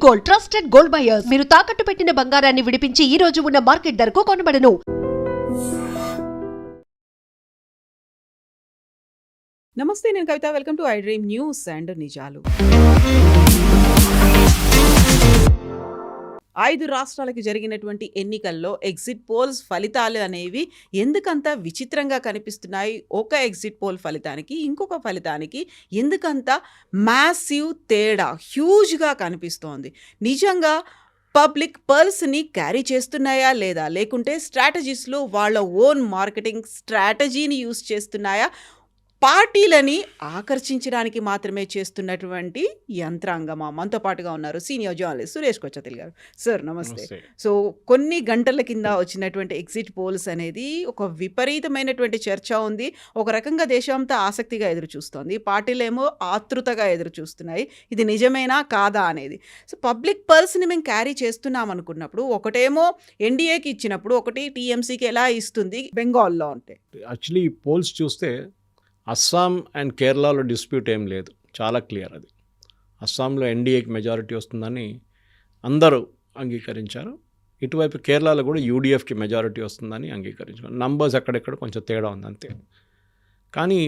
Gold trusted gold buyers. మీరు తాకట్టు పెట్టిన బంగారాన్ని విడిపించి ఈ రోజు ఉన్న మార్కెట్ ధరకు కొనబడను. నమస్తే, నేను Kavitha. Welcome to I dream news and నిజాలు. 5 రాష్ట్రాలకి జరిగినటువంటి ఎన్నికల్లో ఎగ్జిట్ పోల్స్ ఫలితాలు అనేవి ఎందుకంత విచిత్రంగా కనిపిస్తున్నాయి? ఒక ఎగ్జిట్ పోల్ ఫలితానికి ఇంకొక ఫలితానికి ఎందుకంత మ్యాసివ్ తేడా, హ్యూజ్గా కనిపిస్తోంది? నిజంగా పబ్లిక్ పర్స్ని క్యారీ చేస్తున్నాయా లేదా, లేకుంటే స్ట్రాటజిస్టులు వాళ్ళ ఓన్ మార్కెటింగ్ స్ట్రాటజీని యూస్ చేస్తున్నాయా? పార్టీలని ఆకర్షించడానికి మాత్రమే చేస్తున్నటువంటి యంత్రాంగమా? మనతో పాటుగా ఉన్నారు సీనియర్ జర్నలిస్ట్ సురేష్ కొచ్చతిల్ గారు. సార్ నమస్తే. సో కొన్ని గంటల కింద వచ్చినటువంటి ఎగ్జిట్ పోల్స్ అనేది ఒక విపరీతమైనటువంటి చర్చ ఉంది. ఒక రకంగా దేశమంతా ఆసక్తిగా ఎదురు చూస్తోంది, పార్టీలేమో ఆతృతగా ఎదురు చూస్తున్నాయి. ఇది నిజమేనా కాదా అనేది. సో పబ్లిక్ పర్స్ని మేము క్యారీ చేస్తున్నాం అనుకున్నప్పుడు, ఒకటేమో ఎన్డీఏకి ఇచ్చినప్పుడు ఒకటి టీఎంసీకి ఎలా ఇస్తుంది బెంగాల్లో? అంటే యాక్చువల్లీ పోల్స్ చూస్తే అస్సాం అండ్ కేరళలో డిస్ప్యూట్ ఏం లేదు, చాలా క్లియర్. అది అస్సాంలో ఎన్డీఏకి మెజారిటీ వస్తుందని అందరూ అంగీకరించారు. ఇటువైపు కేరళలో కూడా యూడీఎఫ్కి మెజారిటీ వస్తుందని అంగీకరించారు. నంబర్స్ ఎక్కడెక్కడ కొంచెం తేడా ఉంది అంతే. కానీ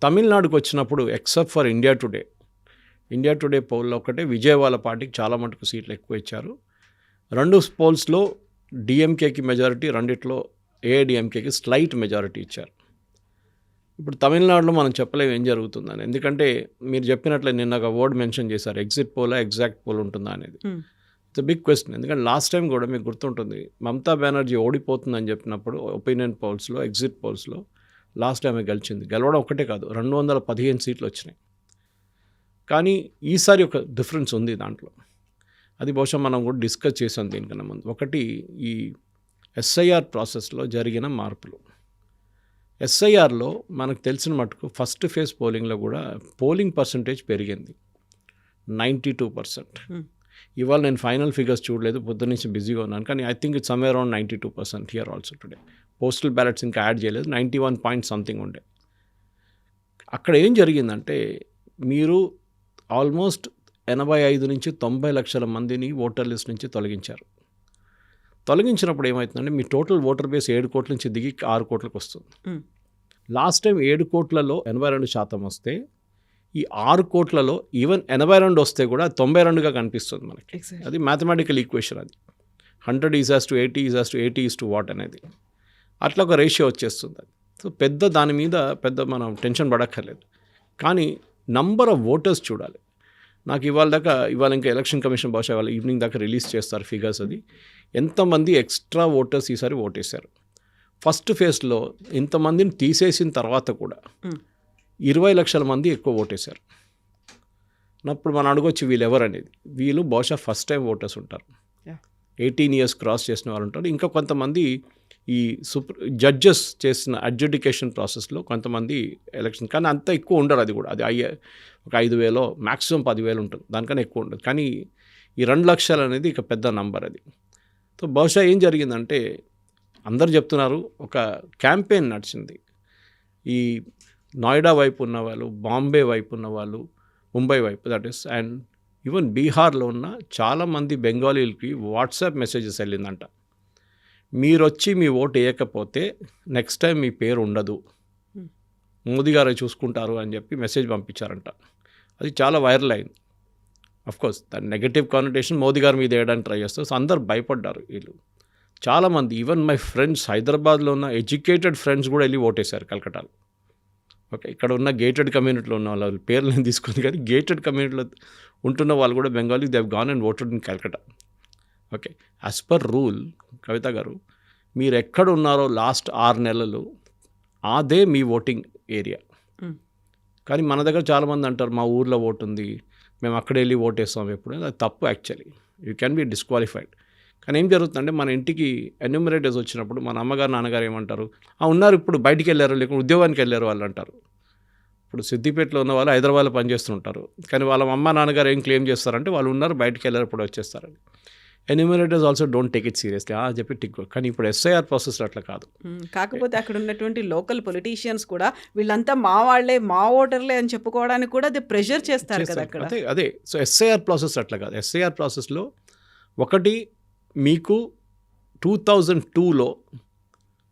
తమిళనాడుకు వచ్చినప్పుడు ఎక్సెప్ట్ ఫర్ ఇండియా టుడే పోల్లో ఒకటే విజయవాడ పార్టీకి చాలా మటుకు సీట్లు ఎక్కువ ఇచ్చారు. 2 పోల్స్లో డిఎంకేకి మెజారిటీ, రెండిట్లో ఏఐడిఎంకేకి స్లైట్ మెజారిటీ ఇచ్చారు. ఇప్పుడు తమిళనాడులో మనం చెప్పలేము ఏం జరుగుతుందని, ఎందుకంటే మీరు చెప్పినట్లే నిన్న ఒక వర్డ్ మెన్షన్ చేశారు, ఎగ్జిట్ పోలా ఎగ్జాక్ట్ పోల్ ఉంటుందా అనేది. It's big question. ఎందుకంటే లాస్ట్ టైం కూడా మీకు గుర్తుంటుంది, మమతా బెనర్జీ ఓడిపోతుందని చెప్పినప్పుడు ఒపీనియన్ పోల్స్లో, ఎగ్జిట్ పోల్స్లో లాస్ట్ టైం గెలిచింది. గెలవడం ఒకటే కాదు, 215 సీట్లు వచ్చినాయి. కానీ ఈసారి ఒక డిఫరెన్స్ ఉంది దాంట్లో. అది బహుశా మనం కూడా డిస్కస్ చేసాం దీనికన్నా ముందు. ఒకటి, ఈ ఎస్ఐఆర్ ప్రాసెస్లో జరిగిన మార్పులు. ఎస్ఐఆర్లో మనకు తెలిసిన మటుకు ఫస్ట్ ఫేజ్ పోలింగ్లో కూడా పోలింగ్ పర్సంటేజ్ పెరిగింది 92%. ఇవాళ నేను ఫైనల్ ఫిగర్స్ చూడలేదు, పొద్దున్న నుంచి బిజీగా ఉన్నాను. కానీ I think it's somewhere around 92% here also today. Postal ballots ఇంకా యాడ్ చేయలేదు, 91 పాయింట్ సంథింగ్ ఉండే. అక్కడ ఏం జరిగిందంటే, మీరు ఆల్మోస్ట్ 85 నుంచి 90 లక్షల మందిని ఓటర్ లిస్ట్ నుంచి తొలగించారు. తొలగించినప్పుడు ఏమవుతుందంటే, మీ టోటల్ ఓటర్ బేస్ 7 కోట్ల నుంచి దిగి 6 కోట్లకు వస్తుంది. లాస్ట్ టైం 7 కోట్లలో 82% వస్తే, ఈ 6 కోట్లలో ఈవెన్ 82 వస్తే కూడా 92గా కనిపిస్తుంది మనకి. అది మ్యాథమెటికల్ ఈక్వేషన్. అది 100 is to 80 is to what అనేది అట్లా ఒక రేషియో వచ్చేస్తుంది. అది సో పెద్ద దాని మీద పెద్ద మనం టెన్షన్ పడక్కర్లేదు. కానీ నంబర్ ఆఫ్ ఓటర్స్ చూడాలి. నాకు ఇవాళ ఇంకా ఎలక్షన్ కమిషన్ బహుశా ఇవాళ ఈవినింగ్ దాకా రిలీజ్ చేస్తారు ఫిగర్స్. అది ఎంతమంది ఎక్స్ట్రా ఓటర్స్ ఈసారి ఓటేశారు. ఫస్ట్ ఫేజ్లో ఇంతమందిని తీసేసిన తర్వాత కూడా 20 లక్షల మంది ఎక్కువ ఓటేశారు. అప్పుడు మనం అడగొచ్చు వీళ్ళు ఎవరనేది. వీళ్ళు బహుశా ఫస్ట్ టైం ఓటర్స్ ఉంటారు, 18 ఇయర్స్ క్రాస్ చేసిన వాళ్ళు ఉంటారు. ఇంకా కొంతమంది ఈ జడ్జెస్ చేసిన అడ్జుడికేషన్ ప్రాసెస్లో కొంతమంది ఎలక్షన్, కానీ అంత ఎక్కువ ఉండరు. అది కూడా అది ఒక 5,000 మ్యాక్సిమం 10,000 ఉంటుంది, దానికన్నా ఎక్కువ ఉండదు. కానీ ఈ 2 లక్షలు అనేది ఇక పెద్ద నంబర్. అది సో బహుశా ఏం జరిగిందంటే, అందరు చెప్తున్నారు ఒక క్యాంపెయిన్ నడిచింది. ఈ నోయిడా వైపు ఉన్నవాళ్ళు, బాంబే వైపు ఉన్నవాళ్ళు, ముంబై వైపు, దట్ ఈస్, అండ్ ఈవెన్ బీహార్లో ఉన్న చాలామంది బెంగాలీలకి వాట్సాప్ మెసేజెస్ వెళ్ళిందంట, మీరు వచ్చి మీ ఓటు వేయకపోతే నెక్స్ట్ టైం మీ పేరు ఉండదు, మోదీ గారు చూసుకుంటారు అని చెప్పి మెసేజ్ పంపించారంట. అది చాలా వైరల్ అయింది. అఫ్కోర్స్ దాని నెగటివ్ కానిటేషన్ మోదీ గారి మీద వేయడానికి ట్రై చేస్తారు. సో అందరు భయపడ్డారు. వీళ్ళు చాలామంది, ఈవెన్ మై ఫ్రెండ్స్, హైదరాబాద్లో ఉన్న ఎడ్యుకేటెడ్ ఫ్రెండ్స్ కూడా వెళ్ళి ఓటేశారు కలకటాలో. ఓకే, ఇక్కడ ఉన్న గేటెడ్ కమ్యూనిటీలో ఉన్న వాళ్ళ పేర్లు నేను తీసుకుంది, కానీ గేటెడ్ కమ్యూనిటీలో ఉంటున్న వాళ్ళు కూడా Bengali, they have gone and voted in Calcutta. Okay, as per rule Kavitha గారు, మీరు ఎక్కడ ఉన్నారో లాస్ట్ 6 నెలలు అదే మీ ఓటింగ్ ఏరియా. కానీ మన దగ్గర చాలామంది అంటారు మా ఊర్లో ఓటు ఉంది, మేము అక్కడ వెళ్ళి ఓటేస్తాం ఎప్పుడు. అది తప్పు. Actually you can be disqualified. కానీ ఏం జరుగుతుందంటే, మన ఇంటికి ఎన్యూమరేటర్స్ వచ్చినప్పుడు మన అమ్మగారు నాన్నగారు ఏమంటారు, ఉన్నారు ఇప్పుడు బయటికి వెళ్ళారు, లేకుంటే ఉద్యోగానికి వెళ్ళారు వాళ్ళు అంటారు. ఇప్పుడు సిద్దిపేటలో ఉన్న వాళ్ళు హైదరాబాద్లో పనిచేస్తుంటారు, కానీ వాళ్ళ అమ్మ నాన్నగారు ఏం క్లెయిమ్ చేస్తారంటే వాళ్ళు ఉన్నారు బయటికి వెళ్ళారు ఇప్పుడు వచ్చేస్తారని. Enumerators also don't take it seriously చెప్పి టిక్. కానీ ఇప్పుడు ఎస్ఐఆర్ ప్రాసెస్ అట్లా కాదు. కాకపోతే అక్కడ ఉన్నటువంటి లోకల్ పొలిటీషియన్స్ కూడా వీళ్ళంతా మా వాళ్ళే, మా ఓటర్లే అని చెప్పుకోవడానికి కూడా అది ప్రెషర్ చేస్తారు కదా అక్కడ. అదే సో ఎస్ఐఆర్ ప్రాసెస్ అట్లా కాదు. ఎస్ఐఆర్ ప్రాసెస్లో ఒకటి, మీకు 2002లో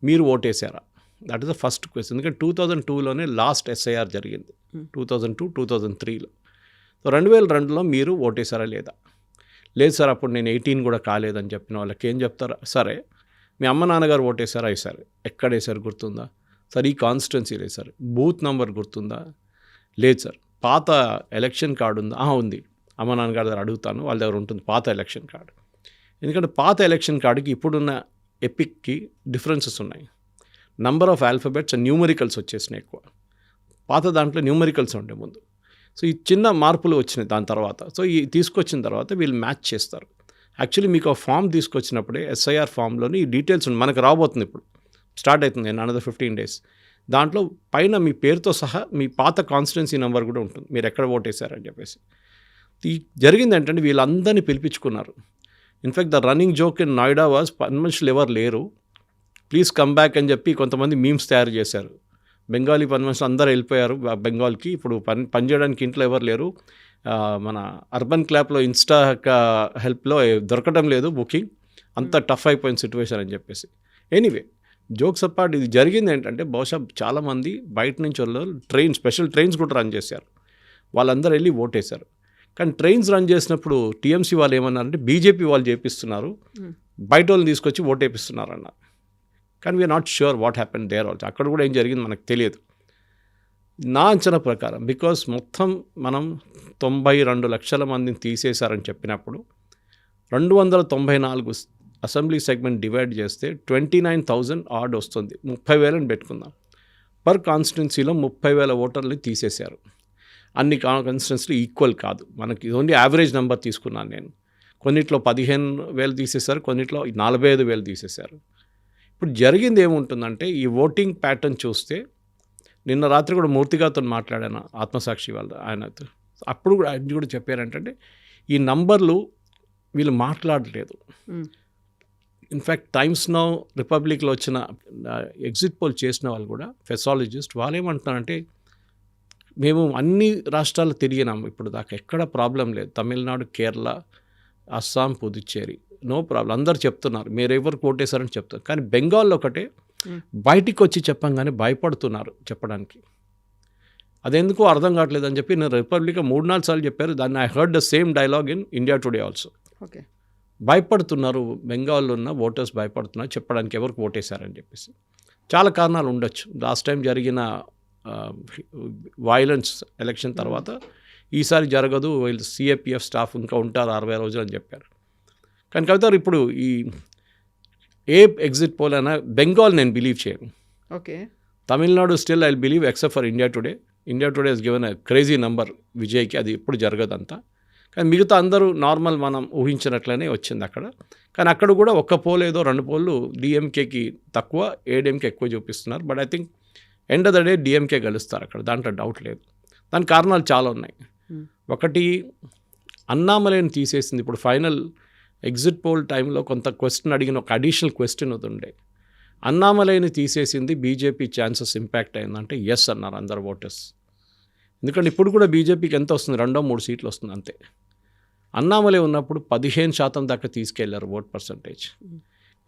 మీరు ఓటేసారా, that is the first question. ఎందుకంటే 2002లోనే లాస్ట్ ఎస్ఐఆర్ జరిగింది, 2002, 2003లో. సో 2002లో మీరు ఓటేసారా లేదా? లేదు సార్ అప్పుడు నేను 18 కూడా కాలేదని చెప్పిన వాళ్ళకి ఏం చెప్తారా? సరే మీ అమ్మ నాన్నగారు ఓటేసారా? వేసారు. ఎక్కడ వేసారు గుర్తుందా? సార్ ఈ కాన్స్టిట్యున్సీ వేసారు. బూత్ నెంబర్ గుర్తుందా? లేదు సార్. పాత ఎలక్షన్ కార్డు ఉందా? ఉంది. అమ్మ నాన్నగారి దగ్గర అడుగుతాను, వాళ్ళ దగ్గర ఉంటుంది పాత ఎలక్షన్ కార్డు. ఎందుకంటే పాత ఎలక్షన్ కార్డుకి ఇప్పుడున్న ఎపిక్కి డిఫరెన్సెస్ ఉన్నాయి. Number of alphabets and numericals వచ్చేసినాయి ఎక్కువ. పాత దాంట్లో న్యూమరికల్స్ ఉండే ముందు. సో ఈ చిన్న మార్పులు వచ్చినాయి దాని తర్వాత. సో ఈ తీసుకొచ్చిన తర్వాత వీళ్ళు మ్యాచ్ చేస్తారు. యాక్చువల్లీ మీకు ఆ ఫామ్ తీసుకొచ్చినప్పుడే ఎస్ఐఆర్ ఫామ్లోని ఈ డీటెయిల్స్ మనకు రాబోతుంది, ఇప్పుడు స్టార్ట్ అవుతుంది అనదర్ 15 days. దాంట్లో పైన మీ పేరుతో సహా మీ పాత కాన్స్టిట్యున్సీ నెంబర్ కూడా ఉంటుంది, మీరు ఎక్కడ ఓటేశారని చెప్పేసి. ఈ జరిగింది ఏంటంటే వీళ్ళందరినీ పిలిపించుకున్నారు. In fact the running joke in Noida was పని మనుషులు ఎవరు లేరు, ప్లీజ్ కమ్ బ్యాక్ అని చెప్పి కొంతమంది మీమ్స్ తయారు చేశారు. బెంగాలీ పని మనుషులు అందరూ వెళ్ళిపోయారు బెంగాల్కి, ఇప్పుడు పని చేయడానికి ఇంట్లో ఎవరు లేరు. మన అర్బన్ క్లాప్లో ఇన్స్టా హెల్ప్లో దొరకడం లేదు బుకింగ్, అంత టఫ్ అయిపోయిన సిచ్యువేషన్ అని చెప్పేసి. ఎనీవే జోక్స్ అపార్ట్, ఇది జరిగింది ఏంటంటే బహుశా చాలామంది బయట నుంచి వాళ్ళు స్పెషల్ ట్రైన్స్ కూడా రన్ చేశారు, వాళ్ళందరూ వెళ్ళి ఓటేశారు. కానీ ట్రైన్స్ రన్ చేసినప్పుడు టీఎంసీ వాళ్ళు ఏమన్నారంటే బీజేపీ వాళ్ళు చేపిస్తున్నారు, బయట వాళ్ళని తీసుకొచ్చి ఓటేపిస్తున్నారు అన్నారు. కానీ we are not sure what happen there also. అక్కడ కూడా ఏం జరిగింది మనకు తెలియదు. నా అంచనా ప్రకారం బికాస్ మొత్తం మనం 92 లక్షల మందిని తీసేశారని చెప్పినప్పుడు 294 అసెంబ్లీ సెగ్మెంట్ డివైడ్ చేస్తే 29,000 ఆర్డ్ వస్తుంది. 30,000 పెట్టుకుందాం. పర్ కాన్స్టిట్యున్సీలో 30,000 ఓటర్లు తీసేశారు. అన్ని కాన్స్టిట్యున్సీలు ఈక్వల్ కాదు, మనకి ఓన్లీ యావరేజ్ నెంబర్ తీసుకున్నాను నేను. కొన్నిట్లో 15,000 తీసేశారు, కొన్నిట్లో 45,000 తీసేశారు. ఇప్పుడు జరిగింది ఏముంటుందంటే ఈ ఓటింగ్ ప్యాటర్న్ చూస్తే, నిన్న రాత్రి కూడా మూర్తిగాతో మాట్లాడాను ఆత్మసాక్షి వాళ్ళ ఆయనతో. అప్పుడు కూడా ఆయన కూడా చెప్పారంటే ఈ నంబర్లు వీళ్ళు మాట్లాడలేదు. ఇన్ఫ్యాక్ట్ టైమ్స్ నౌ, రిపబ్లిక్లో వచ్చిన ఎగ్జిట్ పోల్ చేసిన వాళ్ళు కూడా ఫెసాలజిస్ట్ వాళ్ళు ఏమంటున్నారంటే, మేము అన్ని రాష్ట్రాలు తిరిగినాము ఇప్పుడు దాకా, ఎక్కడ ప్రాబ్లం లేదు. తమిళనాడు, కేరళ, అస్సాం, పుదుచ్చేరి నో ప్రాబ్లం, అందరు చెప్తున్నారు మీరు ఎవరికి ఓటేశారని చెప్తారు. కానీ బెంగాల్లో ఒకటే బయటికి వచ్చి చెప్పంగానే భయపడుతున్నారు చెప్పడానికి. అదెందుకో అర్థం కావట్లేదు అని చెప్పి నేను రిపబ్లిక్ 3-4 సార్లు చెప్పారు. దాన్ని I heard the same dialogue in India today also. Okay, భయపడుతున్నారు, బెంగాల్లో ఉన్న ఓటర్స్ భయపడుతున్నారు చెప్పడానికి ఎవరికి ఓటేశారని చెప్పేసి. చాలా కారణాలు ఉండొచ్చు. లాస్ట్ టైం జరిగిన వైలెన్స్ ఎలక్షన్ తర్వాత ఈసారి జరగదు, వీళ్ళు సిఏపిఎఫ్ స్టాఫ్ ఇంకా ఉంటారు 60 రోజులు అని చెప్పారు. కానీ కవిత ఇప్పుడు ఈ ఏ ఎగ్జిట్ పోల్ అయినా బెంగాల్ నేను బిలీవ్ చేయను. Okay, Tamil Nadu still I believe except for India today. India today Hess given a crazy number విజయ్కి, అది ఎప్పుడు జరగదంతా. కానీ మిగతా అందరూ నార్మల్ మనం ఊహించినట్లనే వచ్చింది అక్కడ. కానీ అక్కడ కూడా ఒక్క పోల్ ఏదో 2 పోళ్ళు డిఎంకేకి తక్కువ, ఏడీఎంకే ఎక్కువ చూపిస్తున్నారు. But I think end of the day DMK గెలుస్తారు అక్కడ, దాంట్లో డౌట్ లేదు. దానికి కారణాలు చాలా ఉన్నాయి. ఒకటి, అన్నామలైని తీసేసింది. ఇప్పుడు ఫైనల్ ఎగ్జిట్ పోల్ టైంలో కొంత క్వశ్చన్ అడిగిన ఒక అడిషనల్ క్వశ్చన్ ఉండే, అన్నామలైని తీసేసింది బీజేపీ ఛాన్సెస్ ఇంపాక్ట్ అయిందంటే ఎస్ అన్నారు అందరు ఓటర్స్. ఎందుకంటే ఇప్పుడు కూడా బీజేపీకి ఎంత వస్తుంది, 2-3 సీట్లు వస్తుంది అంతే. అన్నామలై ఉన్నప్పుడు 15% దాకా తీసుకెళ్లారు ఓట్ పర్సంటేజ్.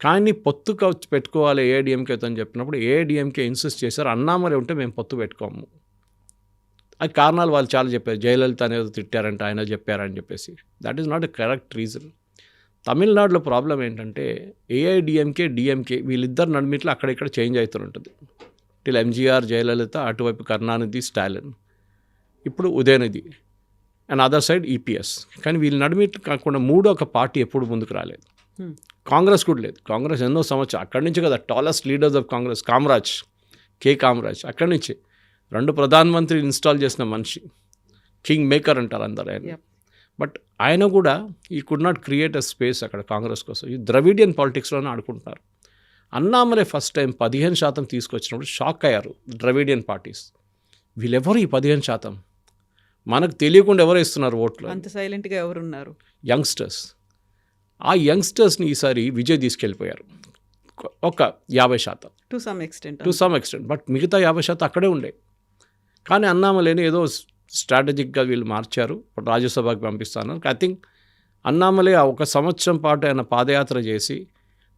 కానీ పొత్తు పెట్టుకోవాలి ఏఐడిఎంకేతో అని చెప్పినప్పుడు ఏఐడిఎంకే ఇన్సిస్ట్ చేశారు, అన్నామలై ఉంటే మేము పొత్తు పెట్టుకోము. అది కారణాలు వాళ్ళు చాలా చెప్పారు, జయలలిత అనేది తిట్టారంటే ఆయన చెప్పారని చెప్పేసి. That is not a correct reason. తమిళనాడులో ప్రాబ్లం ఏంటంటే ఏఐడిఎంకే, డిఎంకే వీళ్ళిద్దరు నడిమిట్లో అక్కడిక్కడ చేంజ్ అవుతుంటుంది. టిల్ ఎంజీఆర్, జయలలిత, అటువైపు కరుణానిధి, స్టాలిన్, ఇప్పుడు Udhayanidhi and other side EPS. కానీ వీళ్ళ నడిమిట్లు కాకుండా ఒక పార్టీ ఎప్పుడు ముందుకు రాలేదు. కాంగ్రెస్ కూడా లేదు. కాంగ్రెస్ ఎన్నో సంవత్సరాలు అక్కడి నుంచి కదా tallest leaders of Congress, Kamaraj అక్కడి నుంచి 2 ప్రధానమంత్రి ఇన్స్టాల్ చేసిన మనిషి, కింగ్ మేకర్ అంటారు అందరు ఆయన. బట్ ఆయన కూడా ఈ could not create a space అక్కడ కాంగ్రెస్ కోసం. ఈ ద్రవిడియన్ పాలిటిక్స్లోనే ఆడుకుంటున్నారు. అన్నామలై ఫస్ట్ టైం 15% తీసుకొచ్చినప్పుడు షాక్ అయ్యారు ద్రవిడియన్ పార్టీస్. వీళ్ళెవరు ఈ 15%? మనకు తెలియకుండా ఎవరు ఇస్తున్నారు ఓట్లు? అంత సైలెంట్గా ఎవరున్నారు? యంగ్స్టర్స్. ఆ యంగ్స్టర్స్ని ఈసారి విజయ్ తీసుకెళ్ళిపోయారు ఒక 50%. To some extent. బట్ మిగతా 50% అక్కడే ఉండే. కానీ అన్నామలేని ఏదో స్ట్రాటజిక్గా వీళ్ళు మార్చారు, రాజ్యసభకి పంపిస్తాను. ఐ థింక్ అన్నామలే ఒక సంవత్సరం పాటు ఆయన పాదయాత్ర చేసి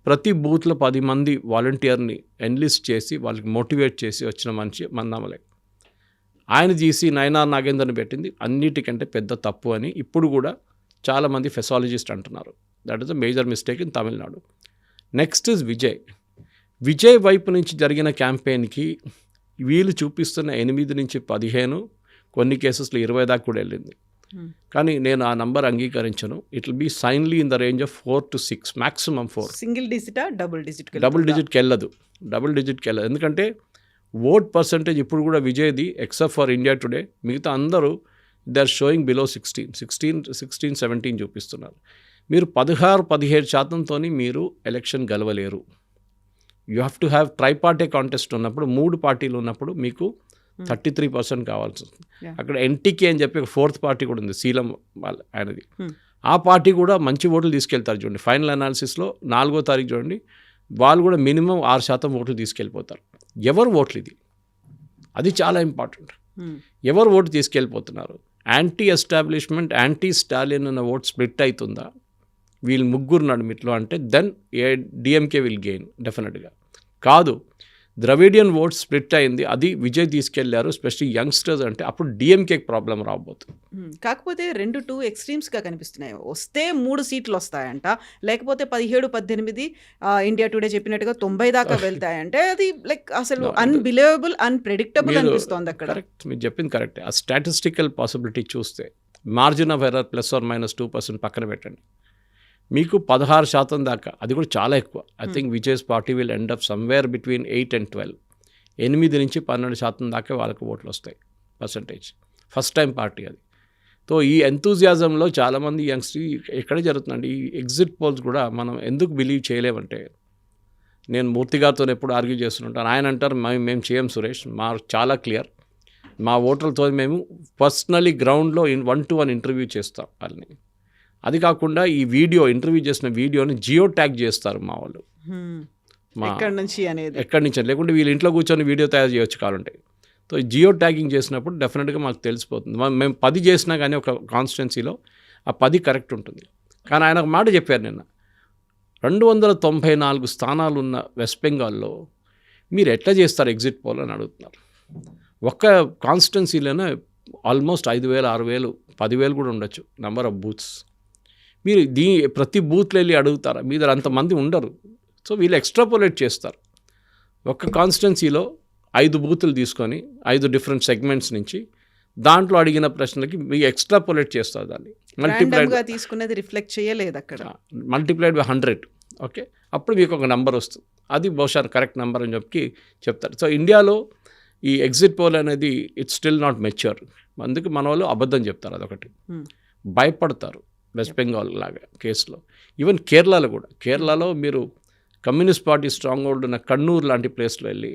ప్రతి బూత్లో 10 మంది వాలంటీర్ని ఎన్లిస్ట్ చేసి వాళ్ళకి మోటివేట్ చేసి వచ్చిన మనిషి అన్నామలే. ఆయన తీసి నయనార్ నాగేందర్ని పెట్టింది అన్నిటికంటే పెద్ద తప్పు అని ఇప్పుడు కూడా చాలామంది ఫెసాలజిస్ట్ అంటున్నారు. That is a major mistake in Tamil Nadu. Next is Vijay వైపు నుంచి జరిగిన క్యాంపెయిన్కి వీళ్ళు చూపిస్తున్న 8 నుంచి 15, కొన్ని కేసెస్లో 20 దాకా కూడా వెళ్ళింది. కానీ నేను ఆ నంబర్ అంగీకరించను. It will be certainly in the range of 4 to 6, maximum 4. Single digit double డిజిట్కి వెళ్ళదు. ఎందుకంటే ఓట్ పర్సంటేజ్ ఇప్పుడు కూడా విజయ్ది ఎక్సెప్ట్ ఫర్ ఇండియా టుడే మిగతా అందరూ దే ఆర్ షోయింగ్ బిలో 16, 17 చూపిస్తున్నారు. మీరు 16-17%తో మీరు ఎలక్షన్ గెలవలేరు. You have to have triparty contest ఉన్నప్పుడు 3 పార్టీలు ఉన్నప్పుడు మీకు 33% కావాల్సి వస్తుంది. అక్కడ ఎన్టీకే అని చెప్పి ఒక 4th పార్టీ కూడా ఉంది, శీలం వాళ్ళ ఆయనది. ఆ పార్టీ కూడా మంచి ఓట్లు తీసుకెళ్తారు. చూడండి ఫైనల్ అనాలిసిస్లో 4వ తారీఖు చూడండి, వాళ్ళు కూడా మినిమం 6% ఓట్లు తీసుకెళ్ళిపోతారు. ఎవరు ఓట్లు ఇది, అది చాలా ఇంపార్టెంట్. ఎవరు ఓటు తీసుకెళ్ళిపోతున్నారు? యాంటీ ఎస్టాబ్లిష్మెంట్, యాంటీ స్టాలిన్ అన్న ఓట్ స్ప్లిట్ అవుతుందా వీళ్ళు ముగ్గురు నడుమిట్లో అంటే దెన్ డిఎంకే విల్ గెయిన్ డెఫినెట్గా. కాదు, ద్రవిడియన్ ఓట్ స్ప్లిట్ అయింది, అది విజయ్ తీసుకెళ్లారు, స్పెషల్లీ యంగ్స్టర్స్ అంటే అప్పుడు డిఎంకేకి ప్రాబ్లం రాబోతుంది. కాకపోతే 2 ఎక్స్ట్రీమ్స్గా కనిపిస్తున్నాయి. వస్తే 3 సీట్లు వస్తాయంట, లేకపోతే 17-18 ఇండియా టుడే చెప్పినట్టుగా 90 దాకా వెళ్తాయంటే అది లైక్ అసలు అన్బిలీవబుల్, అన్ప్రెడిక్టబుల్ అనిపిస్తోంది అక్కడ. కరెక్ట్, మీరు చెప్పింది కరెక్టే. ఆ స్టాటిస్టికల్ పాసిబిలిటీ చూస్తే మార్జిన్ ఆఫ్ ఎర్రర్ ±2% పక్కన పెట్టండి, మీకు 16% దాకా, అది కూడా చాలా ఎక్కువ. I think Vijay's party will end up somewhere between 8 and 12. 8 నుంచి 12% దాకా వాళ్ళకి ఓట్లు వస్తాయి పర్సంటేజ్. ఫస్ట్ టైం పార్టీ అది. సో ఈ ఎంతూజియాజంలో చాలామంది యంగ్స్టర్ ఎక్కడే జరుగుతుందండి. ఈ ఎగ్జిట్ పోల్స్ కూడా మనం ఎందుకు బిలీవ్ చేయలేమంటే, నేను మూర్తి గారితో ఎప్పుడు ఆర్గ్యూ చేస్తుంటాను. ఆయన అంటారు మేము చేయం సురేష్, మా చాలా క్లియర్, మా ఓటర్లతో మేము పర్సనలీ గ్రౌండ్లో 1-to-1 ఇంటర్వ్యూ చేస్తాం వాళ్ళని. అది కాకుండా ఈ ఇంటర్వ్యూ చేసిన వీడియోని జియో ట్యాగ్ చేస్తారు మా వాళ్ళు. ఎక్కడి నుంచి లేకుంటే వీళ్ళు ఇంట్లో కూర్చొని వీడియో తయారు చేయొచ్చు కావాలంటే. సో జియో ట్యాగింగ్ చేసినప్పుడు డెఫినెట్గా మాకు తెలిసిపోతుంది. మేము 10 చేసినా కానీ ఒక కాన్స్టిట్యున్సీలో ఆ 10 కరెక్ట్ ఉంటుంది. కానీ ఆయన ఒక మాట చెప్పారు నిన్న, 294 స్థానాలు ఉన్న వెస్ట్ బెంగాల్లో మీరు ఎట్లా చేస్తారు ఎగ్జిట్ పోల్ అని అడుగుతున్నారు. ఒక్క కాన్స్టిట్యున్సీలోనే ఆల్మోస్ట్ 5,000, 6,000, 10,000 కూడా ఉండొచ్చు నెంబర్ ఆఫ్ బూత్స్. మీరు ప్రతి బూత్లో వెళ్ళి అడుగుతారా? మీ దగ్గర అంతమంది ఉండరు. సో వీళ్ళు ఎక్స్ట్రాపోలేట్ చేస్తారు. ఒక కాన్స్టిట్యున్సీలో 5 బూతులు తీసుకొని 5 డిఫరెంట్ సెగ్మెంట్స్ నుంచి దాంట్లో అడిగిన ప్రశ్నలకి మీరు ఎక్స్ట్రాపోలేట్ చేస్తారు. దాన్ని తీసుకునేది రిఫ్లెక్ట్ చేయలేదు అక్కడ. Multiplied by 100. ఓకే, అప్పుడు మీకు ఒక నెంబర్ వస్తుంది. అది బహుశా కరెక్ట్ నెంబర్ అని చెప్తారు. సో ఇండియాలో ఈ ఎగ్జిట్ పోల్ అనేది ఇట్స్ స్టిల్ నాట్ మెచ్యూర్. అందుకు మన వాళ్ళు అబద్ధం చెప్తారు, అదొకటి. భయపడతారు వెస్ట్ బెంగాల్ లాగా కేసులో. ఈవెన్ కేరళలో మీరు కమ్యూనిస్ట్ పార్టీ స్ట్రాంగ్ హోల్డ్ ఉన్న కన్నూరు లాంటి ప్లేస్లో వెళ్ళి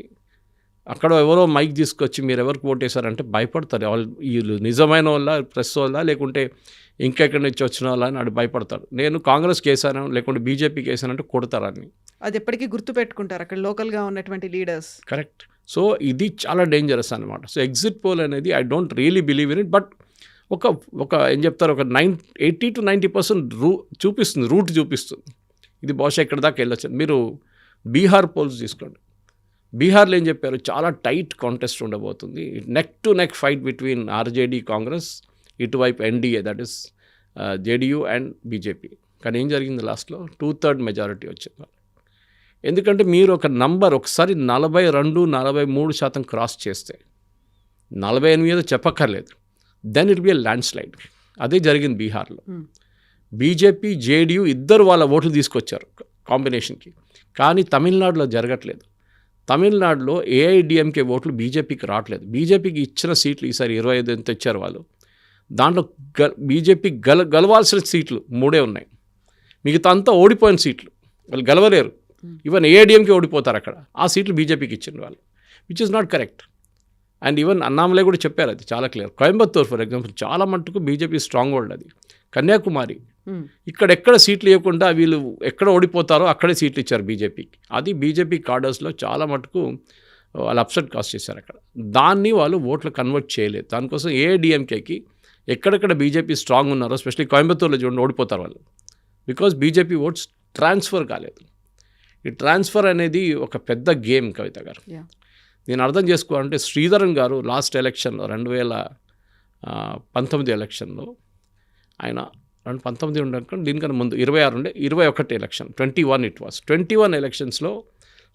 అక్కడ ఎవరో మైక్ తీసుకొచ్చి మీరు ఎవరికి ఓటేశారంటే భయపడతారు. వీళ్ళు నిజమైన వాళ్ళ, ప్రెస్ వాళ్ళ, లేకుంటే ఇంకెక్కడి నుంచి వచ్చిన వాళ్ళ అని భయపడతారు. నేను కాంగ్రెస్కి వేసాను లేకుంటే బీజేపీకి వేసానంటే కొడతారని. అది ఎప్పటికీ గుర్తుపెట్టుకుంటారు అక్కడ లోకల్గా ఉన్నటువంటి లీడర్స్. కరెక్ట్. సో ఇది చాలా డేంజరస్ అనమాట. సో ఎగ్జిట్ పోల్ అనేది I don't really believe in it. But ఒక ఏం చెప్తారు, ఒక 80 to 90% చూపిస్తుంది, రూట్ చూపిస్తుంది. ఇది బహుశా ఇక్కడ దాకా వెళ్ళొచ్చు. మీరు బీహార్ పోల్స్ తీసుకోండి. బీహార్లో ఏం చెప్పారు, చాలా టైట్ కాంటెస్ట్ ఉండబోతుంది, neck to neck fight between RJD Congress, ఇటువైపు NDA that is JDU and BJP. కానీ ఏం జరిగింది, లాస్ట్లో 2/3 మెజారిటీ వచ్చింది. ఎందుకంటే మీరు ఒక నంబర్ ఒకసారి 42-43% క్రాస్ చేస్తే, 48 చెప్పక్కర్లేదు, then it be a landslide. అదే జరిగింది బీహార్లో. బీజేపీ, జేడీయూ ఇద్దరు వాళ్ళ ఓట్లు తీసుకొచ్చారు కాంబినేషన్కి. కానీ తమిళనాడులో జరగట్లేదు. తమిళనాడులో ఏఐడిఎంకే ఓట్లు బీజేపీకి రావట్లేదు. బీజేపీకి ఇచ్చిన సీట్లు ఈసారి 25 ఎంత ఇచ్చారు వాళ్ళు. దాంట్లో బీజేపీ గెలవాల్సిన సీట్లు 3 ఉన్నాయి, మిగతా అంతా ఓడిపోయిన సీట్లు. వాళ్ళు గెలవలేరు. ఈవెన్ ఏఐడిఎంకే ఓడిపోతారు అక్కడ. ఆ సీట్లు బీజేపీకి ఇచ్చింది వాళ్ళు, which is not correct. And even Annamalai కూడా చెప్పారు అది చాలా క్లియర్. కోయంబత్తూర్ ఫర్ ఎగ్జాంపుల్ చాలా మట్టుకు బీజేపీ స్ట్రాంగ్ హోల్డ్ అది. కన్యాకుమారి ఇక్కడెక్కడ సీట్లు ఇవ్వకుండా వీళ్ళు ఎక్కడ ఓడిపోతారో అక్కడే సీట్లు ఇచ్చారు బీజేపీకి. అది బీజేపీ కార్డర్స్లో చాలా మటుకు వాళ్ళు అప్సెట్ కాస్ట్ చేశారు అక్కడ. దాన్ని వాళ్ళు ఓట్లు కన్వర్ట్ చేయలేదు. దానికోసం ఏఐడిఎంకేకి ఎక్కడెక్కడ బీజేపీ స్ట్రాంగ్ ఉన్నారో ఎస్పెషల్లీ కోయంబత్తూర్లో చూడండి ఓడిపోతారు వాళ్ళు. బికాజ్ బీజేపీ ఓట్స్ ట్రాన్స్ఫర్ కాలేదు. ఈ ట్రాన్స్ఫర్ అనేది ఒక పెద్ద గేమ్ కవిత గారు. నేను అర్థం చేసుకోవాలంటే శ్రీధరన్ గారు లాస్ట్ ఎలక్షన్లో 2019 ఎలక్షన్లో ఆయన 2019 ఉండక దీనికన్నా ముందు 26 ఉండే 21 ఎలక్షన్ 21 ఎలక్షన్స్లో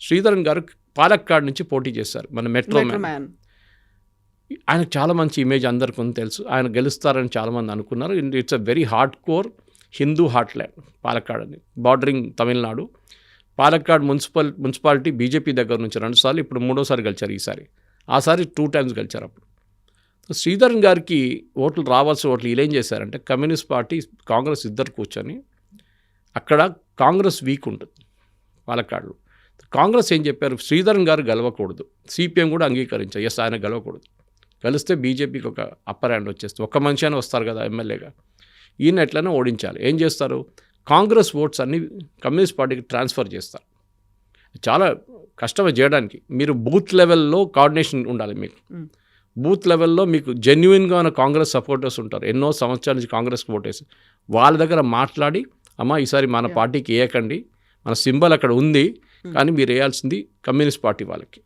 శ్రీధరన్ గారు పాలక్కాడ్ నుంచి పోటీ చేశారు. మన మెట్రో మ్యాన్. ఆయనకు చాలా మంచి ఇమేజ్ అందరికీ ఉంది తెలుసు. ఆయన గెలుస్తారని చాలామంది అనుకున్నారు. It's a very hard core Hindu heartland Palakkad అని, bordering Tamil Nadu. Palakkad municipality BJP దగ్గర నుంచి 2 సార్లు, ఇప్పుడు 3వ సారి గెలిచారు. ఆసారి 2 టైమ్స్ గెలిచారు. అప్పుడు శ్రీధరన్ గారికి ఓట్లు రావాల్సిన ఓట్లు వీళ్ళు ఏం చేశారంటే కమ్యూనిస్ట్ పార్టీ కాంగ్రెస్ ఇద్దరు కూర్చొని అక్కడ కాంగ్రెస్ వీక్ ఉంటుంది పాలక్కాడ్లో. కాంగ్రెస్ ఏం చెప్పారు, శ్రీధరన్ గారు గెలవకూడదు. సిపిఎం కూడా అంగీకరించారు, ఎస్ ఆయన గెలవకూడదు. గెలిస్తే బీజేపీకి ఒక అప్పర్ హ్యాండ్ వచ్చేస్తుంది. ఒక్క మనిషి అయినా వస్తారు కదా ఎమ్మెల్యేగా, ఈయన ఎట్లయినా ఓడించాలి. ఏం చేస్తారు, కాంగ్రెస్ ఓట్స్ అన్ని కమ్యూనిస్ట్ పార్టీకి ట్రాన్స్ఫర్ చేస్తారు. చాలా కష్టమే చేయడానికి. మీరు బూత్ లెవెల్లో కోఆర్డినేషన్ ఉండాలి. మీకు బూత్ లెవెల్లో మీకు జెన్యున్గా ఉన్న కాంగ్రెస్ సపోర్టర్స్ ఉంటారు, ఎన్నో సంవత్సరాల నుంచి కాంగ్రెస్కి ఓటేసి, వాళ్ళ దగ్గర మాట్లాడి అమ్మా ఈసారి మన పార్టీకి వేయకండి, మన సింబల్ అక్కడ ఉంది కానీ మీరు వేయాల్సింది కమ్యూనిస్ట్ పార్టీ వాళ్ళకి.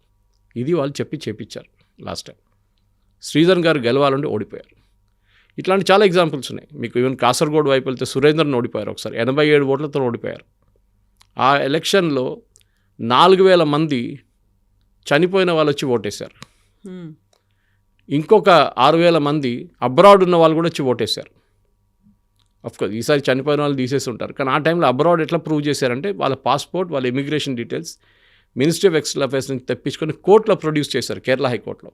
ఇది వాళ్ళు చెప్పి చేపించారు లాస్ట్ టైం. శ్రీధరన్ గారు గెలవాలంటే ఓడిపోయారు. ఇట్లాంటి చాలా ఎగ్జాంపుల్స్ ఉన్నాయి మీకు. ఈవెన్ కాసర్గోడ్ వైపు వెళ్తే సురేందర్ని ఓడిపోయారు ఒకసారి, 87 ఓట్లతో ఓడిపోయారు. ఆ ఎలక్షన్లో 4,000 మంది చనిపోయిన వాళ్ళు వచ్చి ఓటేశారు. ఇంకొక 6,000 మంది అబ్రాడ్ ఉన్న వాళ్ళు కూడా వచ్చి ఓటేశారు. అఫ్కోర్స్ ఈసారి చనిపోయిన వాళ్ళు తీసేసి ఉంటారు, కానీ ఆ టైంలో అబ్రాడ్ ఎట్లా ప్రూవ్ చేశారంటే వాళ్ళ పాస్పోర్ట్, వాళ్ళ immigration details ministry of external affairs నుంచి తెప్పించుకొని కోర్టులో ప్రొడ్యూస్ చేశారు, కేరళ హైకోర్టులో.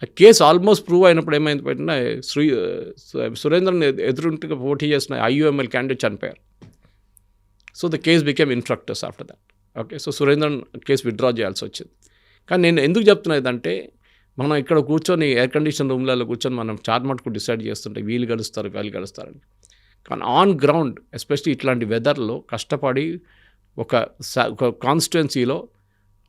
ఆ కేసు ఆల్మోస్ట్ ప్రూవ్ అయినప్పుడు ఏమైంది పెట్టినా సురేంద్రన్ ఎదురుంటుగా పోటీ చేసిన IUML క్యాండిడేట్ చనిపోయారు. So the case became infructuous after that. Okay, so Surendran case withdraw చేయాల్సి వచ్చింది. కానీ నేను ఎందుకు చెప్తున్నది అంటే మనం ఇక్కడ కూర్చొని ఎయిర్ కండిషన్ రూమ్లలో కూర్చొని మనం చార్మట్కు డిసైడ్ చేస్తుంటే వీళ్ళు గెలుస్తారు వాళ్ళు గెలుస్తారని. కానీ ఆన్ గ్రౌండ్ ఎస్పెషలీ ఇట్లాంటి వెదర్లో కష్టపడి ఒక కాన్స్టిట్యున్సీలో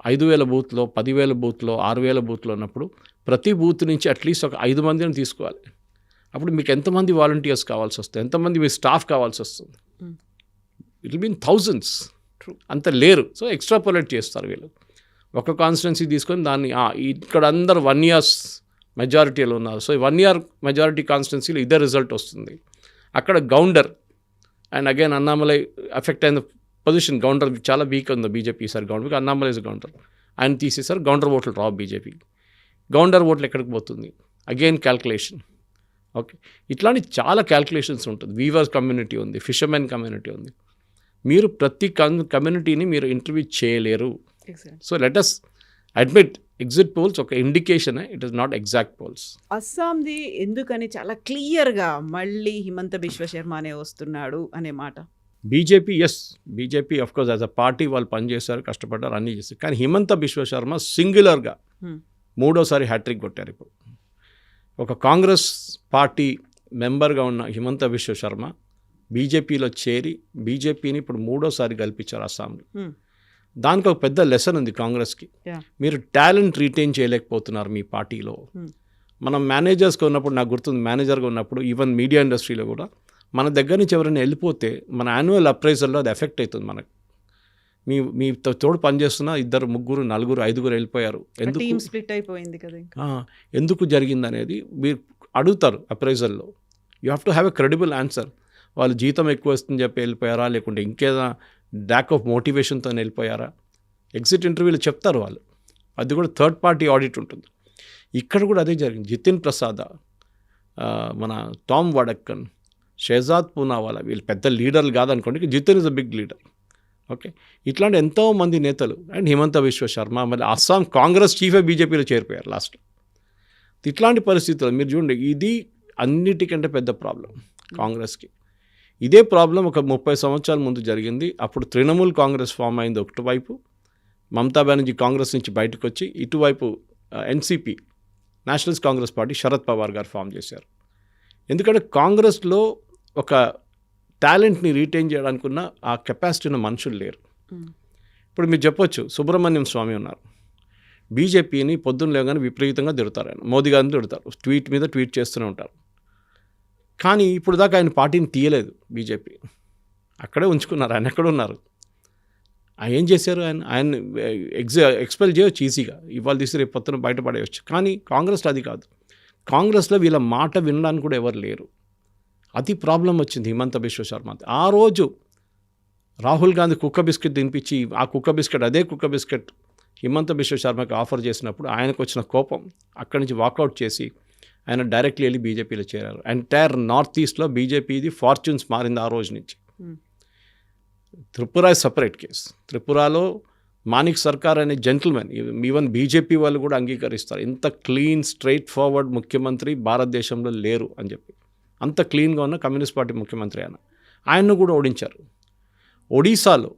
5,000 బూత్లో, 10,000 బూత్లో, 6,000 బూత్లో ఉన్నప్పుడు ప్రతి బూత్ నుంచి అట్లీస్ట్ ఒక 5 మందిని తీసుకోవాలి. అప్పుడు మీకు ఎంతమంది వాలంటీర్స్ కావాల్సి వస్తుంది, ఎంతమంది మీ స్టాఫ్ కావాల్సి వస్తుంది. It will been thousands. అంత లేరు. సో ఎక్స్ట్రాపోలేట్ చేస్తారు వీళ్ళు. ఒక కాన్స్టిట్యున్సీ తీసుకొని దాన్ని ఇక్కడ అందరు 1 year మెజారిటీలో ఉన్నారు. సో 1 year మెజారిటీ కాన్స్టిట్యున్సీలో ఇదే రిజల్ట్ వస్తుంది. అక్కడ Gounder and again Annamalai effect అయిన పొజిషన్. గౌండర్ చాలా వీక్ ఉంది బీజేపీ ఈసారి. గౌండర్ అన్నామలై ఇస్ గౌండర్, ఆయన తీసేసారు. గౌండర్ ఓట్లు రావు బీజేపీకి. గౌండర్ ఓట్లు ఎక్కడికి పోతుంది, అగైన్ క్యాల్కులేషన్. ఓకే, ఇట్లాంటి చాలా క్యాల్కులేషన్స్ ఉంటుంది. వీవర్స్ కమ్యూనిటీ ఉంది, ఫిషర్మెన్ కమ్యూనిటీ ఉంది. మీరు ప్రతి కమ్యూనిటీని మీరు ఇంటర్వ్యూ చేయలేరు. So let us admit exit polls ఒక indication, it is not exact polls. అస్సాంది ఎందుకని చాలా క్లియర్గా మళ్ళీ హిమంత బిశ్వ శర్మ అనే వస్తున్నాడు అనే మాట. BJP of course as a party వాళ్ళు పనిచేశారు, కష్టపడ్డారు, అన్నీ చేశారు. కానీ హిమంత బిశ్వ శర్మ సింగులర్గా 3వ సారి హ్యాట్రిక్ కొట్టారు. ఇప్పుడు ఒక కాంగ్రెస్ పార్టీ మెంబర్గా ఉన్న హిమంత బిశ్వ శర్మ బీజేపీలో చేరి బీజేపీని ఇప్పుడు 3వ సారి గెలిపించారు అస్సాంలో. దానికి ఒక పెద్ద లెసన్ ఉంది కాంగ్రెస్కి. మీరు టాలెంట్ రీటైన్ చేయలేకపోతున్నారు మీ పార్టీలో. మనం మేనేజర్స్గా ఉన్నప్పుడు, నాకు గుర్తుంది మేనేజర్గా ఉన్నప్పుడు, ఈవెన్ మీడియా ఇండస్ట్రీలో కూడా మన దగ్గర నుంచి ఎవరైనా వెళ్ళిపోతే మన యాన్యువల్ అప్రైజల్లో అది ఎఫెక్ట్ అవుతుంది మనకు. మీతో తోడు పనిచేస్తున్న 2, 3, 4, 5 వెళ్ళిపోయారు, ఎందుకు స్ప్లిట్ అయిపోయింది కదా, ఎందుకు జరిగింది అనేది మీరు అడుగుతారు అప్రైజల్లో. You have to have a credible answer. వాళ్ళు జీతం ఎక్కువ వస్తుందని చెప్పి వెళ్ళిపోయారా, లేకుంటే ఇంకేదా ల్యాక్ ఆఫ్ మోటివేషన్తో వెళ్ళిపోయారా? ఎగ్జిట్ ఇంటర్వ్యూలో చెప్తారు వాళ్ళు. అది కూడా థర్డ్ పార్టీ ఆడిట్ ఉంటుంది. ఇక్కడ కూడా అదే జరిగింది. జితిన్ ప్రసాద్, మన టామ్ వడక్కన్, షెహజాద్ పూనావాలా, వీళ్ళు పెద్ద లీడర్లు కాదనుకోండి, Jitin is a big leader. Okay, ఇట్లాంటి ఎంతోమంది నేతలు అండ్ హిమంత బిశ్వ శర్మ, మళ్ళీ అస్సాం కాంగ్రెస్ చీఫే బీజేపీలో చేరిపోయారు లాస్ట్. ఇట్లాంటి పరిస్థితుల్లో మీరు చూడండి, ఇది అన్నిటికంటే పెద్ద ప్రాబ్లం కాంగ్రెస్కి. ఇదే ప్రాబ్లం ఒక 30 సంవత్సరాల ముందు జరిగింది. అప్పుడు తృణమూల్ కాంగ్రెస్ ఫామ్ అయింది ఒకటివైపు, మమతా బెనర్జీ కాంగ్రెస్ నుంచి బయటకు వచ్చి ఇటువైపు NCP Nationalist Congress party Sharad Pawar గారు ఫామ్ చేశారు. ఎందుకంటే కాంగ్రెస్లో ఒక టాలెంట్ని రీటైన్ చేయడానికి ఉన్న ఆ కెపాసిటీ ఉన్న మనుషులు లేరు. ఇప్పుడు మీరు చెప్పొచ్చు, సుబ్రహ్మణ్యం స్వామి ఉన్నారు, బీజేపీని పొద్దున్న లేవగానే విపరీతంగా తిడతారు, ఆయన మోదీ గారిని తిడతారు, ట్వీట్ మీద ట్వీట్ చేస్తూనే ఉంటారు. కానీ ఇప్పుడు దాకా ఆయన పార్టీని తీయలేదు బీజేపీ, అక్కడే ఉంచుకున్నారు. ఆయన ఎక్కడ ఉన్నారు? ఆయన ఏం చేశారు? ఆయన ఎక్స్పెల్ చేయవచ్చు ఈజీగా, ఇవాళ తీసి రేపు పొద్దున బయటపడేయచ్చు. కానీ కాంగ్రెస్లో అది కాదు. కాంగ్రెస్లో వీళ్ళ మాట వినడానికి కూడా ఎవరు లేరు. అది ప్రాబ్లం వచ్చింది హిమంత బిశ్వ శర్మ. ఆ రోజు రాహుల్ గాంధీ కుక్క బిస్కెట్ తినిపించి ఆ కుక్క బిస్కెట్, అదే కుక్క బిస్కెట్ హిమంత బిశ్వ శర్మకి ఆఫర్ చేసినప్పుడు ఆయనకు వచ్చిన కోపం, అక్కడి నుంచి వాకౌట్ చేసి ఆయన డైరెక్ట్లీ వెళ్ళి బీజేపీలో చేరారు. ఎంటైర్ నార్త్ ఈస్ట్లో బీజేపీది ఫార్చ్యూన్స్ మారింది ఆ రోజు నుంచి. Tripura separate case. త్రిపురలో మాణిక్ సర్కార్ అనే జెంటిల్మెన్, ఈవెన్ బీజేపీ వాళ్ళు కూడా అంగీకరిస్తారు, ఇంత క్లీన్ స్ట్రైట్ ఫార్వర్డ్ ముఖ్యమంత్రి భారతదేశంలో లేరు అని చెప్పి. అంత క్లీన్గా ఉన్న కమ్యూనిస్ట్ పార్టీ ముఖ్యమంత్రి ఆయన్ను కూడా ఓడించారు. ఒడిశాలో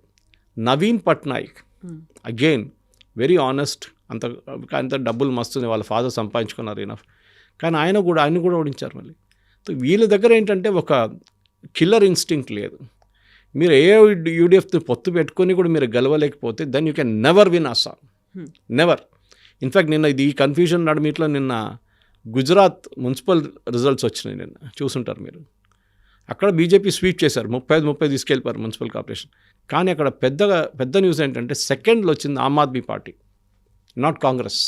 Naveen Patnaik, again very honest, అంత డబ్బులు మస్తుంది, వాళ్ళ ఫాదర్ సంపాదించుకున్నారు ఈయన, కానీ ఆయన కూడా ఓడించారు. మళ్ళీ వీళ్ళ దగ్గర ఏంటంటే ఒక కిల్లర్ ఇన్స్టింక్ట్ లేదు. మీరు ఏ యూడిఎఫ్తో పొత్తు పెట్టుకొని కూడా మీరు గెలవలేకపోతే then you can never win Assam, never. In fact నిన్న ఈ కన్ఫ్యూజన్ నడుమీట్లో నిన్న గుజరాత్ మున్సిపల్ రిజల్ట్స్ వచ్చినాయి, నిన్న చూసుంటారు మీరు. అక్కడ బీజేపీ స్వీప్ చేశారు, 30 తీసుకెళ్ళిపోయారు మున్సిపల్ కార్పొరేషన్. కానీ అక్కడ పెద్ద న్యూస్ ఏంటంటే సెకండ్లో వచ్చింది ఆమ్ ఆద్మీ పార్టీ, నాట్ కాంగ్రెస్.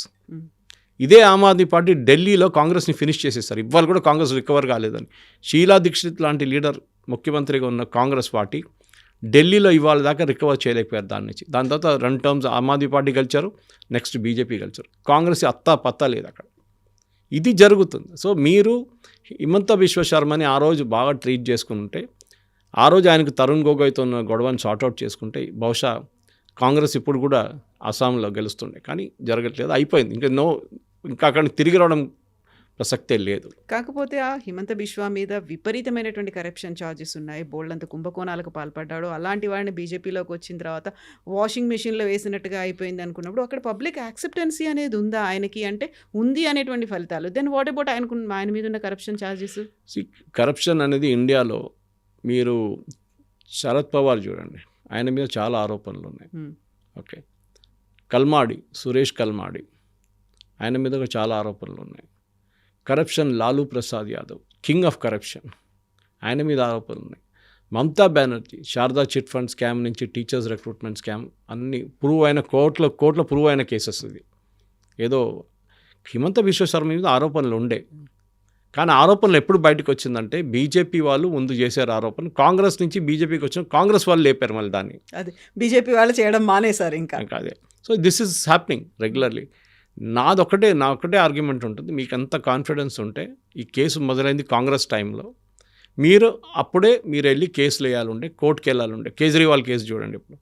ఇదే ఆమ్ ఆద్మీ పార్టీ ఢిల్లీలో కాంగ్రెస్ని ఫినిష్ చేసేసారు. ఇవాళ కూడా కాంగ్రెస్ రికవర్ కాలేదని. షీలా దీక్షిత్ లాంటి లీడర్ ముఖ్యమంత్రిగా ఉన్న కాంగ్రెస్ పార్టీ ఢిల్లీలో ఇవాళ దాకా రికవర్ చేయలేకపోయారు దాని నుంచి. దాని తర్వాత 2 టర్మ్స్ ఆమ్ ఆద్మీ పార్టీ గెలిచారు, నెక్స్ట్ బీజేపీ గెలిచారు. కాంగ్రెస్ పత్తా లేదు అక్కడ. ఇది జరుగుతుంది. సో మీరు హిమంత బిశ్వ శర్మని ఆ రోజు బాగా ట్రీట్ చేసుకుంటే, ఆ రోజు ఆయనకు తరుణ్ గొగోయ్తో ఉన్న గొడవని సార్ట్అవుట్ చేసుకుంటే బహుశా కాంగ్రెస్ ఇప్పుడు కూడా అస్సాంలో గెలుస్తుండే. కానీ జరగట్లేదు, అయిపోయింది. ఇంకా అక్కడ తిరిగి రావడం ప్రసక్తే లేదు. కాకపోతే ఆ హిమంత బిశ్వ మీద విపరీతమైనటువంటి కరప్షన్ ఛార్జెస్ ఉన్నాయి, బోల్డంత కుంభకోణాలకు పాల్పడ్డాడు. అలాంటి వాడిని బీజేపీలోకి వచ్చిన తర్వాత వాషింగ్ మెషిన్లో వేసినట్టుగా అయిపోయింది అనుకున్నప్పుడు అక్కడ పబ్లిక్ యాక్సెప్టెన్సీ అనేది ఉందా ఆయనకి? అంటే ఉంది అనేటువంటి ఫలితాలు. దెన్ వాట్ అబౌట్ ఆయన మీద ఉన్న కరప్షన్ ఛార్జెస్? కరప్షన్ అనేది ఇండియాలో మీరు శరద్ పవార్ చూడండి, ఆయన మీద చాలా ఆరోపణలు ఉన్నాయి. ఓకే, కల్మాడి, సురేష్ కల్మాడి, ఆయన మీద చాలా ఆరోపణలు ఉన్నాయి. Corruption Lalu Prasad Yadav, king of corruption, ఆయన మీద ఆరోపణలు ఉన్నాయి. Mamata Banerjee, Sharada chit fund scam నుంచి టీచర్స్ రిక్రూట్మెంట్ స్కామ్, అన్ని ప్రూవ్ అయిన కోట్ల ప్రూవ్ అయిన కేసెస్. ఇది ఏదో హిమంత బిశ్వ శర్మ మీద ఆరోపణలు ఉండే, కానీ ఆరోపణలు ఎప్పుడు బయటకు వచ్చిందంటే బీజేపీ వాళ్ళు ముందు చేశారు ఆరోపణ, కాంగ్రెస్ నుంచి బీజేపీకి వచ్చిన కాంగ్రెస్ వాళ్ళు లేపారు మళ్ళీ దాన్ని. అది బీజేపీ వాళ్ళు చేయడం మానేశారు ఇంకా అదే. So this is happening regularly. నా ఒక్కటే ఆర్గ్యుమెంట్ ఉంటుంది, మీకు అంత కాన్ఫిడెన్స్ ఉంటే, ఈ కేసు మొదలైంది కాంగ్రెస్ టైంలో, మీరు వెళ్ళి కేసులు వేయాలంటే, కోర్టుకి వెళ్ళాలంటే. కేజ్రీవాల్ కేసు చూడండి, ఇప్పుడు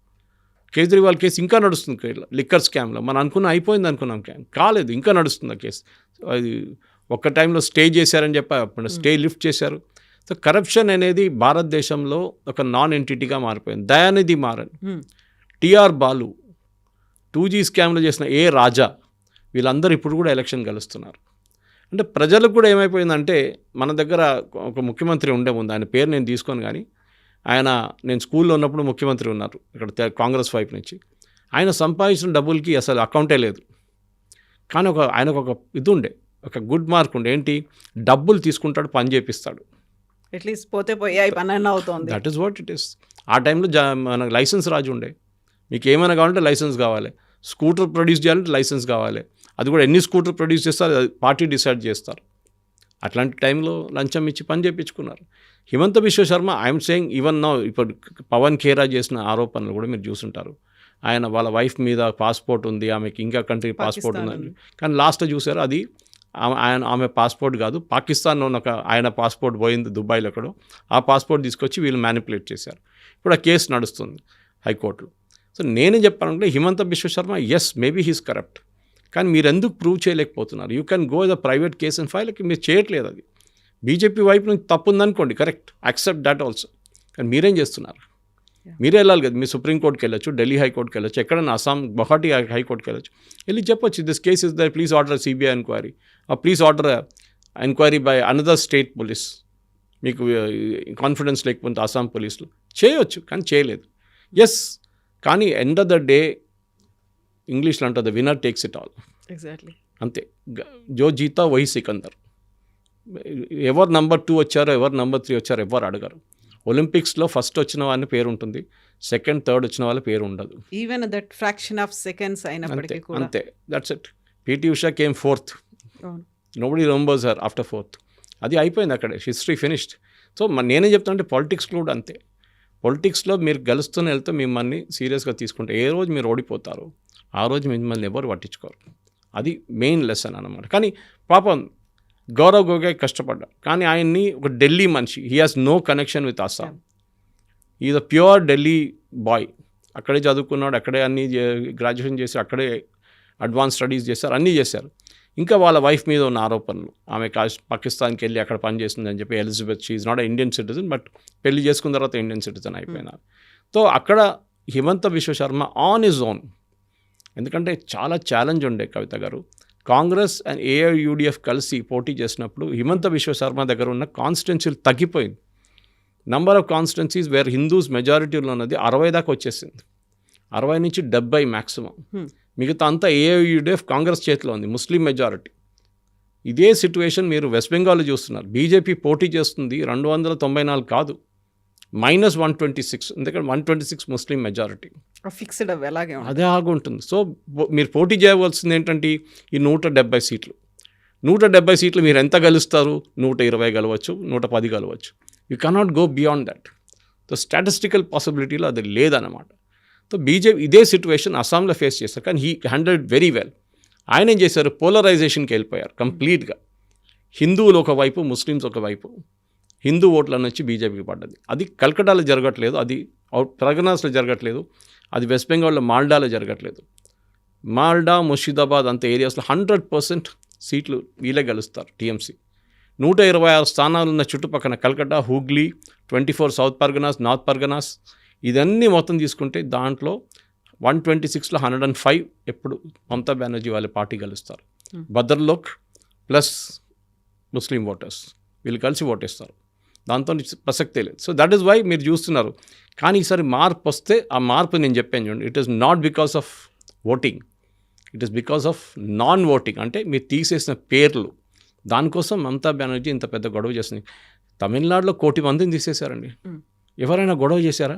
కేజ్రీవాల్ కేసు ఇంకా నడుస్తుంది లిక్కర్ స్కామ్లో. మనం అయిపోయింది అనుకున్నాం, కాలేదు, ఇంకా నడుస్తుంది ఆ కేసు. అది ఒక్క టైంలో స్టే చేశారని చెప్పి స్టే లిఫ్ట్ చేశారు. సో కరప్షన్ అనేది భారతదేశంలో ఒక నాన్ ఎంటిటీగా మారిపోయింది. దయానిధి మారన్, టిఆర్ బాలు, 2G స్కామ్లో చేసిన రాజా, వీళ్ళందరూ ఇప్పుడు కూడా ఎలక్షన్ గెలుస్తున్నారు. అంటే ప్రజలకు కూడా ఏమైపోయిందంటే, మన దగ్గర ఒక ముఖ్యమంత్రి ఉండే ముందు, ఆయన పేరు నేను తీసుకోను, కానీ నేను స్కూల్లో ఉన్నప్పుడు ముఖ్యమంత్రి ఉన్నారు ఇక్కడ కాంగ్రెస్ వైపు నుంచి. ఆయన సంపాదించిన డబ్బులకి అసలు అకౌంటే లేదు. కానీ ఆయనకు ఒక ఇది ఉండే, ఒక గుడ్ మార్క్ ఉండే, ఏంటి, డబ్బులు తీసుకుంటాడు, పని చేపిస్తాడు. అట్లీస్ట్ పోతే పోయాయి, పని అన్న అవుతుంది. That is what it is. ఆ టైంలో మనకు లైసెన్స్ రాజు ఉండే, మీకు ఏమైనా కావాలంటే లైసెన్స్ కావాలి, స్కూటర్ ప్రొడ్యూస్ చేయాలంటే లైసెన్స్ కావాలి, అది కూడా ఎన్ని స్కూటర్ ప్రొడ్యూస్ చేస్తారు అది పార్టీ డిసైడ్ చేస్తారు. అట్లాంటి టైంలో లంచం ఇచ్చి పని చేయించుకున్నారు. Himanta Biswa Sharma, I'm saying even now, ఇప్పుడు పవన్ ఖేరా చేసిన ఆరోపణలు కూడా మీరు చూసుంటారు. వాళ్ళ వైఫ్ మీద పాస్పోర్ట్ ఉంది, ఆమెకి ఇంకా కంట్రీ పాస్పోర్ట్ ఉందని, కానీ లాస్ట్ చూసారు అది ఆమె పాస్పోర్ట్ కాదు, పాకిస్తాన్లో ఆయన పాస్పోర్ట్ పోయింది దుబాయ్లో ఎక్కడో, ఆ పాస్పోర్ట్ తీసుకొచ్చి వీళ్ళు మ్యానిపులేట్ చేశారు. ఇప్పుడు ఆ కేసు నడుస్తుంది హైకోర్టులో. సో నేనేం చెప్పానంటే, Himanta Biswa Sarma is maybe he's corrupt, కానీ మీరు ఎందుకు ప్రూవ్ చేయలేకపోతున్నారు? You can go the private case and file, మీరు చేయట్లేదు. అది బీజేపీ వైపు నుంచి తప్పు ఉందనుకోండి, కరెక్ట్, యాక్సెప్ట్ దట్ ఆల్సో, కానీ మీరేం చేస్తున్నారు? మీరే వెళ్ళాలి కదా, మీరు సుప్రీంకోర్టుకి వెళ్ళొచ్చు, ఢిల్లీ హైకోర్టుకి వెళ్ళొచ్చు, ఎక్కడైనా అస్సాం గువాహటి హైకోర్టుకి వెళ్ళొచ్చు, వెళ్ళి చెప్పొచ్చు this case is there, please order CBI enquiry, please order enquiry by another state police. మీకు కాన్ఫిడెన్స్ లేకపోతే అస్సాం పోలీసులు చేయొచ్చు, కానీ చేయలేదు. ఎస్, కానీ ఎండ్ ఆఫ్ ద డే ఇంగ్లీష్లో అంటారు the winner takes it all. Exactly. అంతే, జో జీతా వహి సికందర్. ఎవరు నెంబర్ 2 వచ్చారో, ఎవరు నెంబర్ 3 వచ్చారో ఎవరు అడగరు. ఒలింపిక్స్లో ఫస్ట్ వచ్చిన వాళ్ళని పేరు ఉంటుంది, సెకండ్ థర్డ్ వచ్చిన వాళ్ళ పేరు ఉండదు. Even that fraction of seconds అయినప్పటికీ కూడా అంతే, that's it. PT Usha came 4th. అవును. Nobody remembers her after 4th. అది అయిపోయింది అక్కడ, హిస్టరీ ఫినిష్డ్. సో నేనే చెప్తాను అంటే పాలిటిక్స్లో కూడా అంతే. పొలిటిక్స్లో మీరు గెలుస్తూనే వెళ్తే మిమ్మల్ని సీరియస్గా తీసుకుంటే ఏ రోజు మీరు ఓడిపోతారు ఆ రోజు మిమ్మల్ని ఎవరు పట్టించుకోరు. అది మెయిన్ లెసన్ అన్నమాట. కానీ పాపం గౌరవ్ గొగోయ్ కష్టపడ్డాడు, కానీ ఆయన్ని ఒక ఢిల్లీ మనిషి, he has no connection with Assam. Is a pure Delhi boy. అక్కడే చదువుకున్నాడు, అక్కడే అన్నీ గ్రాడ్యుయేషన్ చేసి అక్కడే అడ్వాన్స్ స్టడీస్ చేశారు, అన్నీ చేశారు. ఇంకా వాళ్ళ వైఫ్ మీద ఉన్న ఆరోపణలు, ఆమె పాకిస్తాన్కి వెళ్ళి అక్కడ పనిచేస్తుందని చెప్పి Elizabeth, she is not Indian citizen, but పెళ్లి చేసుకున్న తర్వాత ఇండియన్ సిటిజన్ అయిపోయినారు. సో అక్కడ Himanta Biswa Sharma on his own, ఎందుకంటే చాలా ఛాలెంజ్ ఉండే కవిత గారు. కాంగ్రెస్ అండ్ ఏఐయుడిఎఫ్ కలిసి పోటీ చేసినప్పుడు హిమంత బిశ్వ శర్మ దగ్గర ఉన్న కాన్స్టిట్యున్సీలు తగ్గిపోయింది. Number of constituencies where Hindus మెజారిటీలో ఉన్నది 60 దాకా వచ్చేసింది, 60 నుంచి 70 మ్యాక్సిమం. మిగతా అంతా ఏఐయుడిఎఫ్ కాంగ్రెస్ చేతిలో ఉంది, ముస్లిం మెజారిటీ. ఇదే సిచ్యువేషన్ మీరు వెస్ట్ బెంగాల్లో చూస్తున్నారు. బీజేపీ పోటీ చేస్తుంది 294 కాదు, -126, ఎందుకంటే 126 ముస్లిం మెజారిటీ. ఫిక్స్డ్ అలాగే అదే ఆగుంటుంది. సో మీరు పోటీ చేయవలసింది ఏంటంటే ఈ 170 సీట్లు. 170 సీట్లు మీరు ఎంత గెలుస్తారు? 120 గెలవచ్చు, 110 గెలవచ్చు. You cannot go beyond that. So statistical పాసిబిలిటీలో అది లేదన్నమాట. సో బీజేపీ ఇదే సిచ్యువేషన్ అస్సాంలో ఫేస్ చేస్తారు, కానీ హీ హ్యాండిల్డ్ వెరీ వెల్. ఆయన ఏం చేశారు? పోలరైజేషన్కి వెళ్ళిపోయారు కంప్లీట్గా. హిందువులు ఒకవైపు, ముస్లిమ్స్ ఒకవైపు. హిందూ ఓట్ల నుంచి బీజేపీకి పడ్డది. అది కల్కటాలో జరగట్లేదు, అది ప్రగనాస్లో జరగట్లేదు, అది వెస్ట్ బెంగాల్లో మాల్డాలో జరగట్లేదు. మాల్డా, ముర్షిదాబాద్ అంత ఏరియాస్లో 100% సీట్లు వీళ్ళే గెలుస్తారు టీఎంసీ. 126 స్థానాలు ఉన్న చుట్టుపక్కల Calcutta, Hooghly, 24 south Parganas, north Parganas, ఇదన్నీ మొత్తం తీసుకుంటే దాంట్లో 126లో 105 ఎప్పుడు మమతా బెనర్జీ వాళ్ళ పార్టీ గెలుస్తారు. బదర్లోక్ ప్లస్ ముస్లిం ఓటర్స్ వీళ్ళు కలిసి ఓటేస్తారు, దాంతో ప్రసక్తే లేదు. సో దట్ ఈస్ వై మీరు చూస్తున్నారు. కానీ ఈసారి మార్పు వస్తే ఆ మార్పు నేను చెప్పాను చూడండి, it is not because of voting, it is because of non voting. అంటే మీరు తీసేసిన పేర్లు, దానికోసం మమతా బెనర్జీ ఇంత పెద్ద గొడవ చేసింది. తమిళనాడులో 1 కోటి మందిని తీసేశారండి. ఎవరైనా గొడవ చేశారా?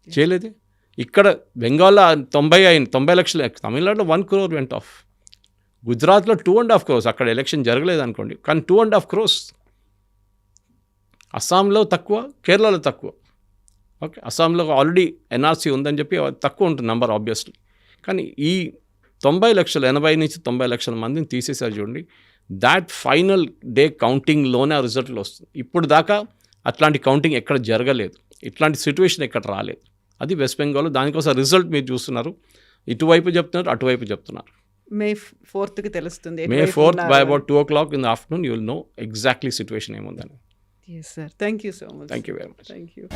చేయలేదే. ఇక్కడ బెంగాల్లో 90 లక్షలు, తమిళనాడులో 1 crore వెంట్ ఆఫ్. గుజరాత్లో 2.5 crores, అక్కడ ఎలక్షన్ జరగలేదు అనుకోండి, కానీ 2.5 crores. అస్సాంలో తక్కువ, కేరళలో తక్కువ. ఓకే, అస్సాంలో ఆల్రెడీ ఎన్ఆర్సీ ఉందని చెప్పి తక్కువ ఉంటుంది నంబర్ ఆబ్వియస్లీ. కానీ ఈ 90 లక్షలు, 80 నుంచి 90 లక్షల మందిని తీసేసారు చూడండి. దాట్ ఫైనల్ డే కౌంటింగ్లోనే ఆ రిజల్ట్లు వస్తుంది. ఇప్పుడు దాకా అట్లాంటి కౌంటింగ్ ఎక్కడ జరగలేదు, ఇట్లాంటి సిచ్యువేషన్ ఎక్కడ రాలేదు. అది వెస్ట్ బెంగాల్. దానికోసం రిజల్ట్ మీరు చూస్తున్నారు, ఇటువైపు చెప్తున్నారు, అటువైపు చెప్తున్నారు. May 4th తెలుస్తుంది. May 4th by about 2 o'clock in the afternoon you will know exactly situation ఏముందని. Yes sir, thank you so much. Thank you very much. Thank you.